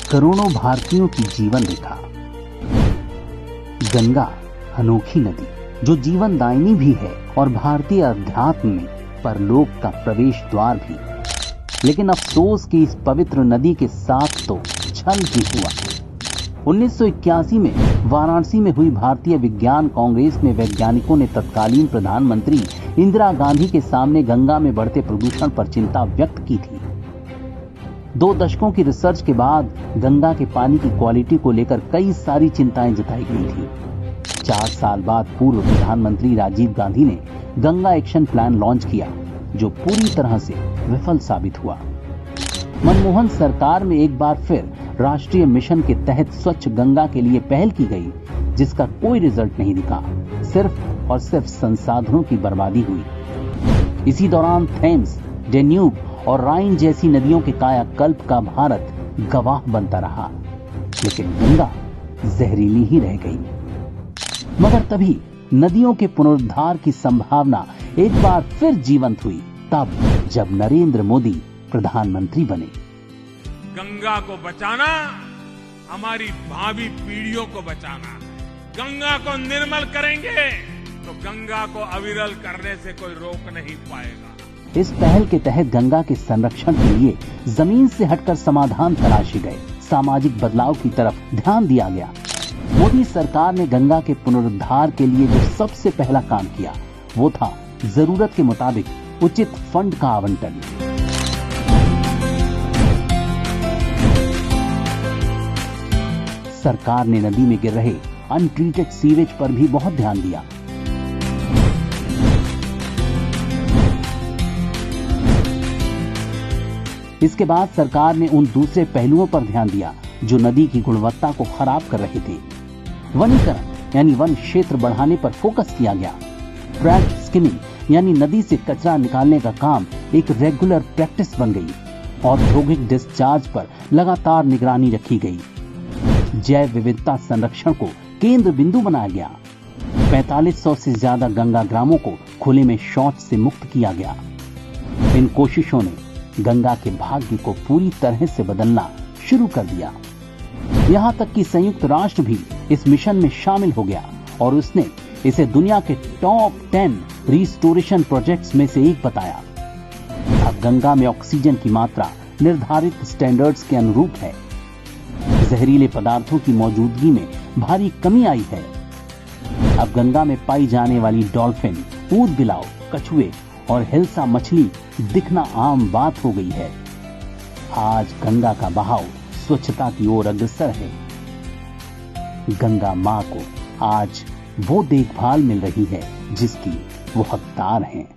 करोड़ों भारतीयों की जीवन रेखा। गंगा अनोखी नदी जो जीवनदायिनी भी है और भारतीय अध्यात्म में परलोक का प्रवेश द्वार भी। लेकिन अफसोस कि इस पवित्र नदी के साथ तो छल ही हुआ। 1981 में वाराणसी में हुई भारतीय विज्ञान कांग्रेस में वैज्ञानिकों ने तत्कालीन प्रधानमंत्री इंदिरा गांधी के सामने गंगा में बढ़ते प्रदूषण पर चिंता व्यक्त की थी। 2 दशकों की रिसर्च के बाद गंगा के पानी की क्वालिटी को लेकर कई सारी चिंताएं जताई गई थी। 4 साल बाद पूर्व प्रधानमंत्री राजीव गांधी ने गंगा एक्शन प्लान लॉन्च किया, जो पूरी तरह से विफल साबित हुआ। मनमोहन सरकार में एक बार फिर राष्ट्रीय मिशन के तहत स्वच्छ गंगा के लिए पहल की गई, जिसका कोई रिजल्ट नहीं दिखा। सिर्फ और सिर्फ संसाधनों की बर्बादी हुई। इसी दौरान थेम्स, डेन्यूब और राइन जैसी नदियों के कायाकल्प का भारत गवाह बनता रहा, लेकिन गंगा जहरीली ही रह गई। मगर तभी नदियों के पुनरुद्धार की संभावना एक बार फिर जीवंत हुई, तब जब नरेंद्र मोदी प्रधानमंत्री बने। गंगा को बचाना हमारी भावी पीढ़ियों को बचाना है। गंगा को निर्मल करेंगे तो गंगा को अविरल करने से कोई रोक नहीं पाएगा। इस पहल के तहत गंगा के संरक्षण के लिए जमीन से हटकर समाधान तलाशे गए, सामाजिक बदलाव की तरफ ध्यान दिया गया। मोदी सरकार ने गंगा के पुनरुद्धार के लिए जो सबसे पहला काम किया, वो था जरूरत के मुताबिक उचित फंड का आवंटन। सरकार ने नदी में गिर रहे अनट्रीटेड सीवेज पर भी बहुत ध्यान दिया। इसके बाद सरकार ने उन दूसरे पहलुओं पर ध्यान दिया जो नदी की गुणवत्ता को खराब कर रहे थे। वनीकरण यानी वन क्षेत्र बढ़ाने पर फोकस किया गया। ट्रैश स्किमिंग यानी नदी से कचरा निकालने का काम एक रेगुलर प्रैक्टिस बन गई। औद्योगिक डिस्चार्ज पर लगातार निगरानी रखी गई। जैव विविधता संरक्षण को केंद्र बिंदु बनाया गया। 4500 से ज्यादा गंगा ग्रामों को खुले में शौच से मुक्त किया गया। इन कोशिशों ने गंगा के भाग्य को पूरी तरह से बदलना शुरू कर दिया। यहाँ तक कि संयुक्त राष्ट्र भी इस मिशन में शामिल हो गया और उसने इसे दुनिया के टॉप 10 रिस्टोरेशन प्रोजेक्ट्स में से एक बताया। अब गंगा में ऑक्सीजन की मात्रा निर्धारित स्टैंडर्ड्स के अनुरूप है। जहरीले पदार्थों की मौजूदगी में भारी कमी आई है। अब गंगा में पाई जाने वाली डॉल्फिन, ऊद बिलाव, कछुए और हिल्सा मछली दिखना आम बात हो गई है। आज गंगा का बहाव स्वच्छता की ओर अग्रसर है। गंगा मां को आज वो देखभाल मिल रही है जिसकी वो हकदार हैं।